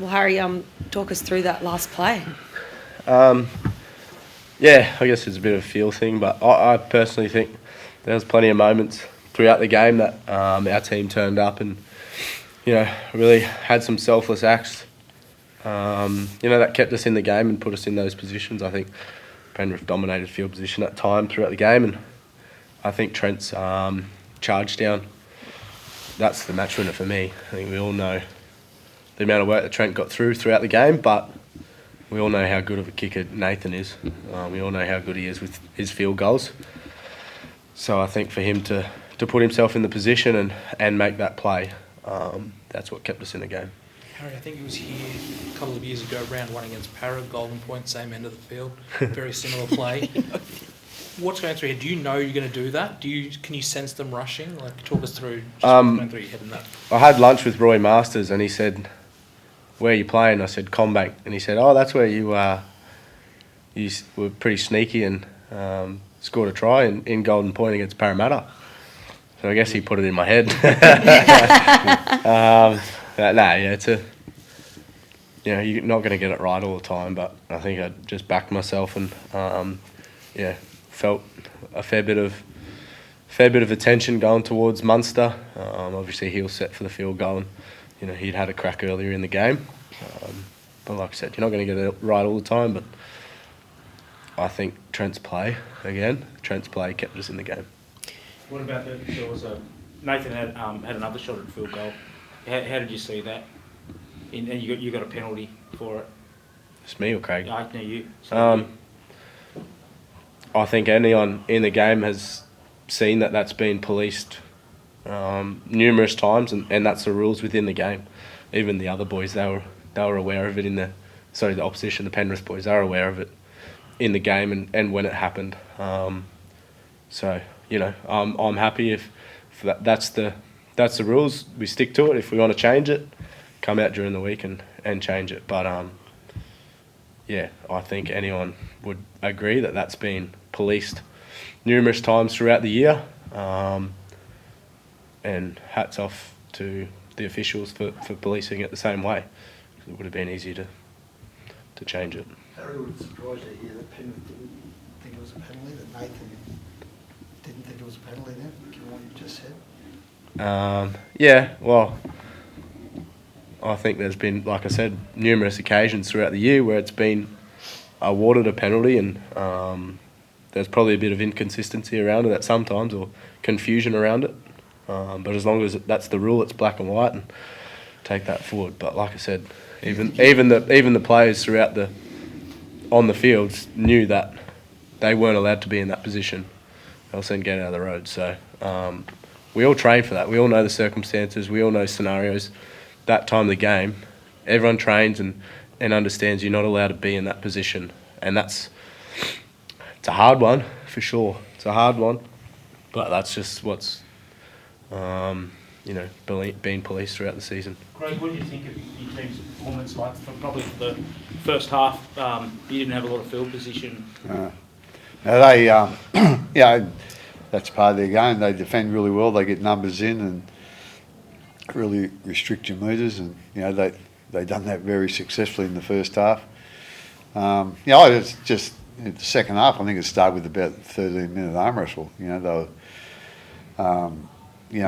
Well, Harry, talk us through that last play. Yeah, I guess it's a bit of a feel thing, but I personally think there was plenty of moments throughout the game that our team turned up and, really had some selfless acts, that kept us in the game and put us in those positions. I think Penrith dominated field position at time throughout the game, and I think Trent's charge down, that's the match winner for me. I think we all know the amount of work that Trent got throughout the game, but we all know how good of a kicker Nathan is. We all know how good he is with his field goals. So I think for him to put himself in the position and make that play, that's what kept us in the game. Harry, I think he was here a couple of years ago, round one against Para, Golden Point, same end of the field, very similar play. What's going through your head? Do you know you're going to do that? Can you sense them rushing? Talk us through what's going through your head in that. I had lunch with Roy Masters and he said, "Where are you playing?" I said, "Combank." And he said, "Oh, that's where you were pretty sneaky and scored a try in Golden Point against Parramatta." So I guess he put it in my head. You're not going to get it right all the time, but I think I just backed myself and felt a fair bit of attention going towards Munster. Obviously, he was set for the field goal, and he'd had a crack earlier in the game. But like I said, you're not going to get it right all the time. But I think Trent's play kept us in the game. What about there was Nathan had another shot at field goal. How did you see that? And you got a penalty for it. It's me or Craig? No, you. I think anyone in the game has seen that that's been policed numerous times, and that's the rules within the game. Even the other boys, they were aware of it the opposition, the Penrith boys, they were aware of it in the game and when it happened. I'm happy if that's the rules. We stick to it. If we want to change it, come out during the week and change it. But I think anyone would agree that that's been policed numerous times throughout the year. And hats off to the officials for policing it the same way. It would have been easy to change it. Harry, would surprise you here that Penrith didn't think it was a penalty, that Nathan didn't think it was a penalty then, given what you just said? I think there's been, like I said, numerous occasions throughout the year where it's been awarded a penalty, and there's probably a bit of inconsistency around it at sometimes, or confusion around it. But as long as that's the rule, it's black and white, and take that forward. But like I said, even the players throughout on the fields knew that they weren't allowed to be in that position, else then get out of the road. So we all train for that. We all know the circumstances. We all know scenarios. That time of the game, everyone trains and understands you're not allowed to be in that position, and it's a hard one for sure. It's a hard one, but that's just what's being policed throughout the season. Craig, what do you think of your team's performance? Probably for the first half, you didn't have a lot of field position. That's part of their game. They defend really well. They get numbers in and really restrict your metres, and they done that very successfully in the first half. It's just in the second half. I think it started with about 13-minute arm wrestle.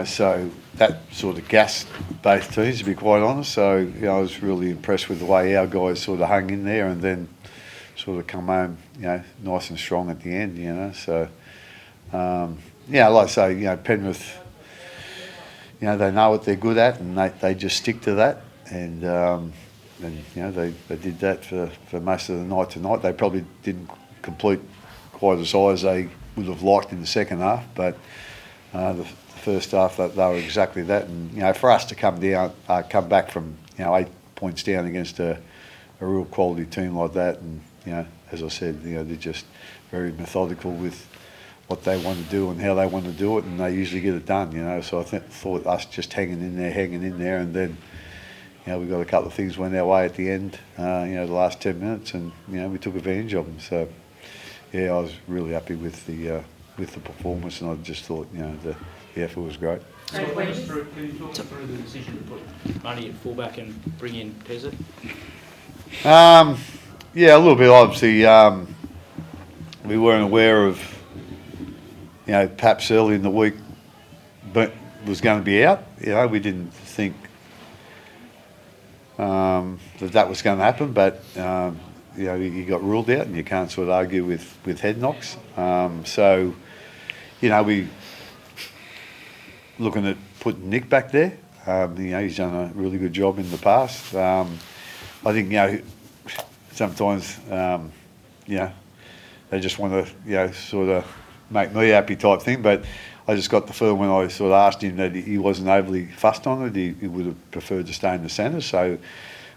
So that sort of gassed both teams, to be quite honest. So I was really impressed with the way our guys sort of hung in there and then sort of come home, nice and strong at the end. So like I say, Penrith, they know what they're good at, and they just stick to that. And they did that for most of the night tonight. They probably didn't complete quite as high as they would have liked in the second half, but the first half they were exactly that. And for us to come back from 8 points down against a real quality team like that, and as I said, they're just very methodical with what they want to do and how they want to do it, and they usually get it done. So I thought us just hanging in there, and then we got a couple of things went our way at the end. The last 10 minutes, and we took advantage of them. So I was really happy with the performance, and I just thought the effort was great. Can you talk us through the decision to put Money at fullback and bring in Pezza? Yeah, a little bit. Obviously, we weren't aware of, perhaps early in the week, but was going to be out. We didn't think that was going to happen, but he got ruled out, and you can't sort of argue with head knocks. So, we looking at putting Nick back there. He's done a really good job in the past. I think sometimes they just want to sort of make me happy type thing, but I just got the feeling when I sort of asked him that he wasn't overly fussed on it. He would have preferred to stay in the centre, so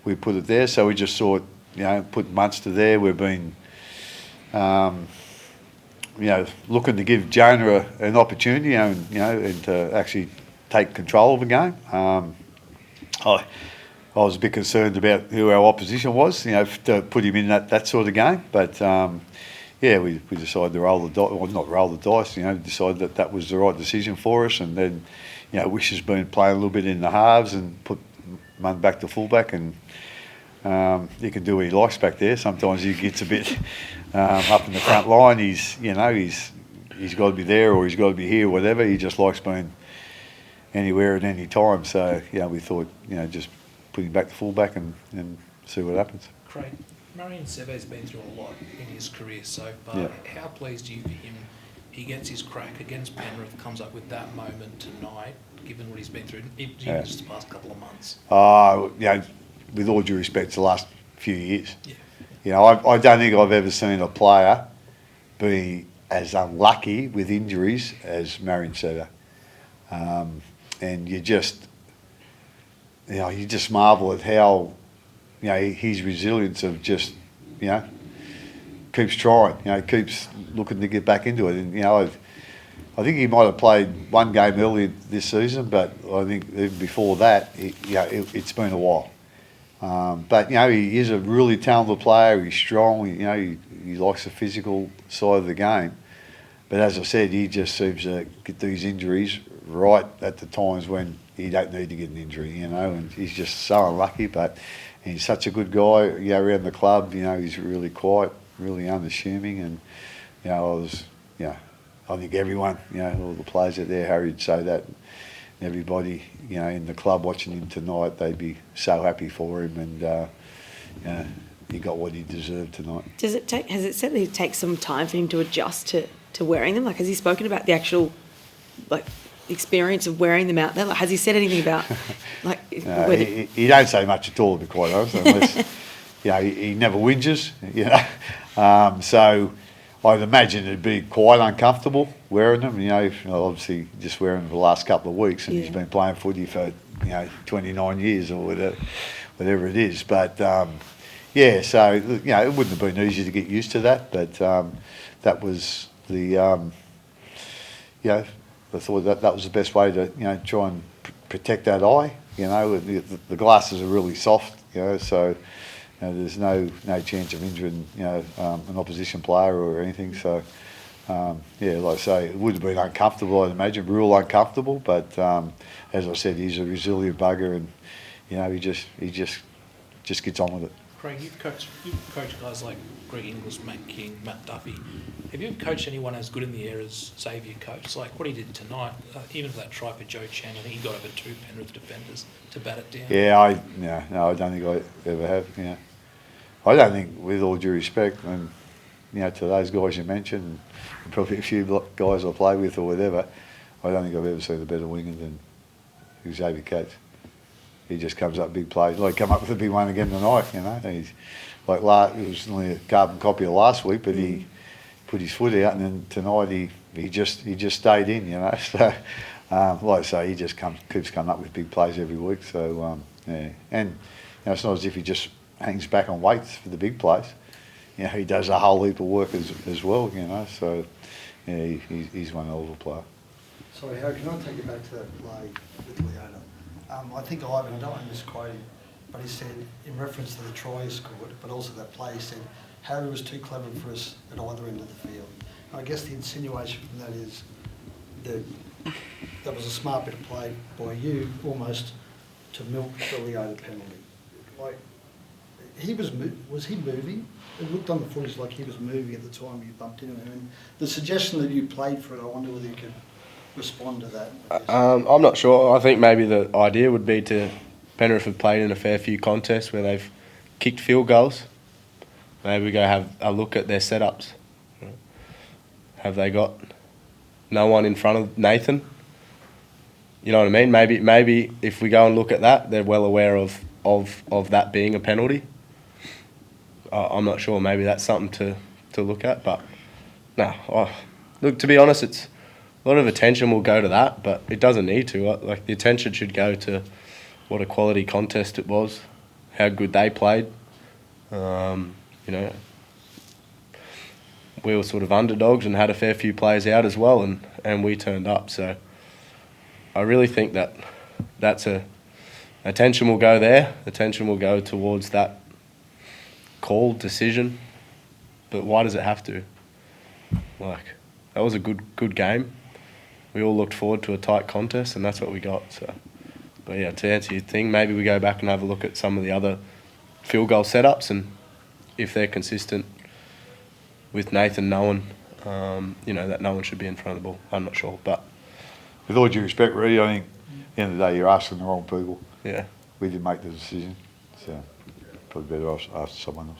we put it there. So we just thought, put Munster there. We've been looking to give Jonah an opportunity, and to actually take control of the game. I was a bit concerned about who our opposition was, to put him in that sort of game. But we decided to roll the dice, well, not roll the dice. Decided that was the right decision for us. And then, Wish has been playing a little bit in the halves and put Munn back to fullback, and he can do what he likes back there. Sometimes he gets a bit up in the front line. He's got to be there, or he's got to be here, whatever. He just likes being anywhere at any time. So we thought just put him back to fullback and see what happens. Craig, Marion Seve's been through a lot in his career so far. Yeah. How pleased are you for him? He gets his crack against Penrith, comes up with that moment tonight, given what he's been through in just the past couple of months. With all due respect to the last few years, Yeah. I don't think I've ever seen a player be as unlucky with injuries as Marion Seve. And you just marvel at how, his resilience of just, keeps trying, keeps looking to get back into it. And, I think he might have played one game earlier this season, but I think even before that, it's been a while. But, he is a really talented player. He's strong. He likes the physical side of the game. But as I said, he just seems to get these injuries right at the times when he don't need to get an injury, and he's just so unlucky. But he's such a good guy, around the club. He's really quiet, really unassuming, and I think everyone, all the players out there, Harry would say that. Everybody, in the club watching him tonight, they'd be so happy for him, and he got what he deserved tonight. Has it said that it takes some time for him to adjust to wearing them? Like, has he spoken about the actual, experience of wearing them out there? Like, has he said anything about, he don't say much at all, to be quite honest, unless, he never whinges, so I'd imagine it'd be quite uncomfortable wearing them, obviously just wearing them for the last couple of weeks, and he's been playing footy for, 29 years or whatever it is. But, so, it wouldn't have been easy to get used to that, but that was the, I thought that was the best way to, try and protect that eye. The glasses are really soft, so there's no chance of injuring, an opposition player or anything. So, like I say, it would have been uncomfortable, I'd imagine, real uncomfortable. But as I said, he's a resilient bugger, and he just gets on with it. Craig, you've coached guys like Greg Inglis, Matt King, Matt Duffy. Have you ever coached anyone as good in the air as Xavier coached? Like what he did tonight, even for that try for Joe Chan, I think he got over 2 Penrith defenders to bat it down. I don't think I ever have. I don't think, with all due respect, and to those guys you mentioned, and probably a few guys I play with or whatever, I don't think I've ever seen a better winger than Xavier Coates. He just comes up big plays. Like come up with a big one again tonight, He's like it was only a carbon copy of last week, but he put his foot out, and then tonight he just stayed in, So like I say, he just keeps coming up with big plays every week. So and it's not as if he just hangs back on weights for the big plays. He does a whole heap of work as well. So he's one hell of a player. Sorry, Harry, can I take you back to that play with Leona? I think Ivan, I don't want to misquote him, but he said, in reference to the try he scored, but also that play, he said, Harry was too clever for us at either end of the field. I guess the insinuation from that is that that was a smart bit of play by you, almost to milk the Leota penalty. Like, was he moving? It looked on the footage like he was moving at the time you bumped into him. And the suggestion that you played for it, I wonder whether you could respond to that. I guess. I'm not sure. I think maybe the idea would be to Penrith have played in a fair few contests where they've kicked field goals. Maybe we go have a look at their setups. Have they got no one in front of Nathan? You know what I mean? Maybe if we go and look at that, they're well aware of that being a penalty. I'm not sure. Maybe that's something to look at. But no, look, to be honest, it's a lot of attention will go to that, but it doesn't need to. Like, the attention should go to what a quality contest it was, how good they played. You know, we were sort of underdogs and had a fair few players out as well, and we turned up. So I really think that's attention will go there. Attention will go towards that called decision. But why does it have to? Like, that was a good game. We all looked forward to a tight contest, and that's what we got. So, but yeah, to answer your thing, maybe we go back and have a look at some of the other field goal setups, and if they're consistent with Nathan knowing, that no one should be in front of the ball. I'm not sure, but With all due respect, Reedy, I think at the end of the day you're asking the wrong people. yeah. We didn't make the decision, so probably better ask someone else.